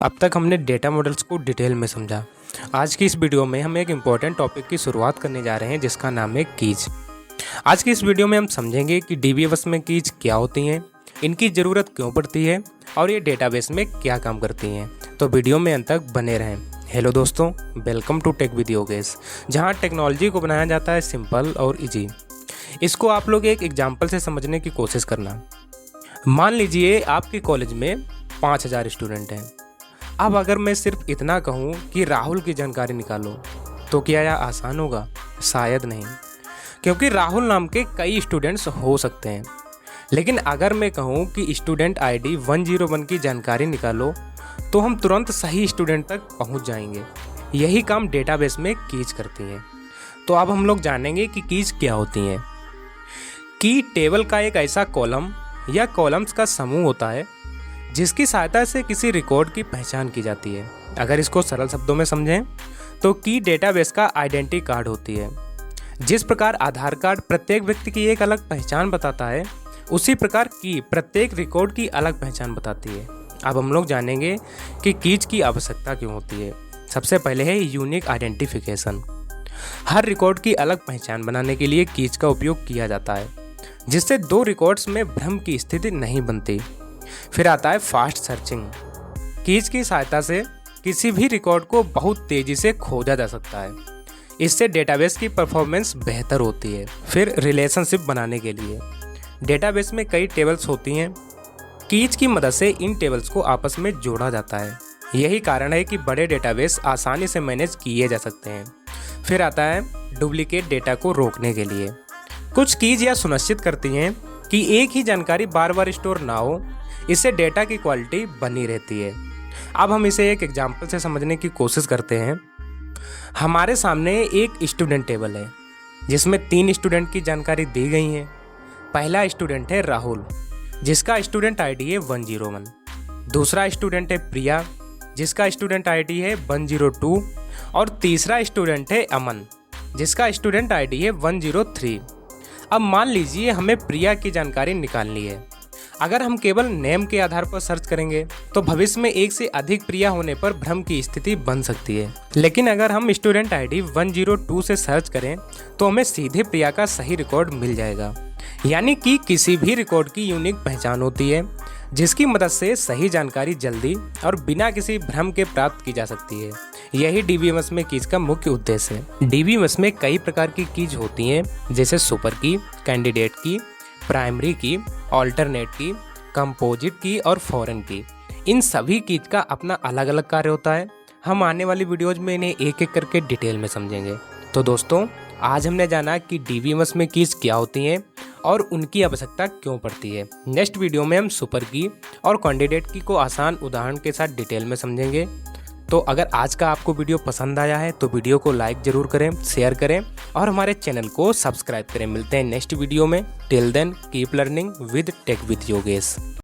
अब तक हमने डेटा मॉडल्स को डिटेल में समझा। आज की इस वीडियो में हम एक इम्पॉर्टेंट टॉपिक की शुरुआत करने जा रहे हैं जिसका नाम है कीज। आज की इस वीडियो में हम समझेंगे कि डीबीएमएस में कीज क्या होती हैं, इनकी ज़रूरत क्यों पड़ती है और ये डेटाबेस में क्या काम करती हैं। तो वीडियो में अंत तक बने रहें। हेलो दोस्तों, welcome to tech with Yogesh, जहाँ टेक्नोलॉजी को बनाया जाता है सिंपल और ईजी। इसको आप लोग एक एग्जाम्पल से समझने की कोशिश करना। मान लीजिए आपके कॉलेज में 5000 स्टूडेंट हैं। अब अगर मैं सिर्फ इतना कहूँ कि राहुल की जानकारी निकालो, तो क्या यह आसान होगा? शायद नहीं, क्योंकि राहुल नाम के कई स्टूडेंट्स हो सकते हैं। लेकिन अगर मैं कहूँ कि स्टूडेंट आईडी 101 की जानकारी निकालो, तो हम तुरंत सही स्टूडेंट तक पहुँच जाएंगे। यही काम डेटाबेस में कीज करती हैं। तो अब हम लोग जानेंगे कि कीज क्या होती हैं। की टेबल का एक ऐसा कॉलम या कॉलम्स का समूह होता है जिसकी सहायता से किसी रिकॉर्ड की पहचान की जाती है। अगर इसको सरल शब्दों में समझें तो की डेटाबेस का आइडेंटिटी कार्ड होती है। जिस प्रकार आधार कार्ड प्रत्येक व्यक्ति की एक अलग पहचान बताता है, उसी प्रकार की प्रत्येक रिकॉर्ड की अलग पहचान बताती है। अब हम लोग जानेंगे कि कीज की आवश्यकता क्यों होती है। सबसे पहले है यूनिक आइडेंटिफिकेशन। हर रिकॉर्ड की अलग पहचान बनाने के लिए कीज का उपयोग किया जाता है, जिससे दो रिकॉर्ड्स में भ्रम की स्थिति नहीं बनती। फिर आता है फास्ट सर्चिंग। कीज की सहायता से किसी भी रिकॉर्ड को बहुत तेजी से खोजा जा सकता है। इससे डेटाबेस की परफॉर्मेंस बेहतर होती है। फिर रिलेशनशिप बनाने के लिए डेटाबेस में कई टेबल्स होती हैं। कीज की मदद से इन टेबल्स को आपस में जोड़ा जाता है। यही कारण है कि बड़े डेटाबेस आसानी से मैनेज किए जा सकते हैं। फिर आता है डुप्लीकेट डेटा को रोकने के लिए। कुछ कीज यह सुनिश्चित करती हैं कि एक ही जानकारी बार बार स्टोर ना हो। इससे डेटा की क्वालिटी बनी रहती है। अब हम इसे एक एग्जाम्पल से समझने की कोशिश करते हैं। हमारे सामने एक स्टूडेंट टेबल है जिसमें 3 स्टूडेंट की जानकारी दी गई है। पहला स्टूडेंट है राहुल, जिसका स्टूडेंट आईडी है 101। दूसरा स्टूडेंट है प्रिया, जिसका स्टूडेंट आईडी है 102। और तीसरा स्टूडेंट है अमन, जिसका स्टूडेंट आईडी है 103। अब मान लीजिए हमें प्रिया की जानकारी निकालनी है। अगर हम केवल नेम के आधार पर सर्च करेंगे तो भविष्य में एक से अधिक प्रिया होने पर भ्रम की स्थिति बन सकती है। लेकिन अगर हम स्टूडेंट आईडी 102 से सर्च करें तो हमें सीधे प्रिया का सही रिकॉर्ड मिल जाएगा। यानी कि किसी भी रिकॉर्ड की यूनिक पहचान होती है, जिसकी मदद से सही जानकारी जल्दी और बिना किसी भ्रम के प्राप्त की जा सकती है। यही डीबीएमएस में कीज का मुख्य उद्देश्य है। डीबीएमएस में कई प्रकार की कीज होती हैं, जैसे सुपर की, कैंडिडेट की, प्राइमरी की, ऑल्टरनेट की, कंपोजिट की और फॉरेन की। इन सभी कीज का अपना अलग अलग कार्य होता है। हम आने वाली वीडियोज में इन्हें एक एक करके डिटेल में समझेंगे। तो दोस्तों, आज हमने जाना कि डीबीएमएस में कीज क्या होती हैं और उनकी आवश्यकता क्यों पड़ती है। नेक्स्ट वीडियो में हम सुपर की और कैंडिडेट की को आसान उदाहरण के साथ डिटेल में समझेंगे। तो अगर आज का आपको वीडियो पसंद आया है तो वीडियो को लाइक जरूर करें, शेयर करें और हमारे चैनल को सब्सक्राइब करें। मिलते हैं नेक्स्ट वीडियो में। Till then keep learning with tech with Yogesh.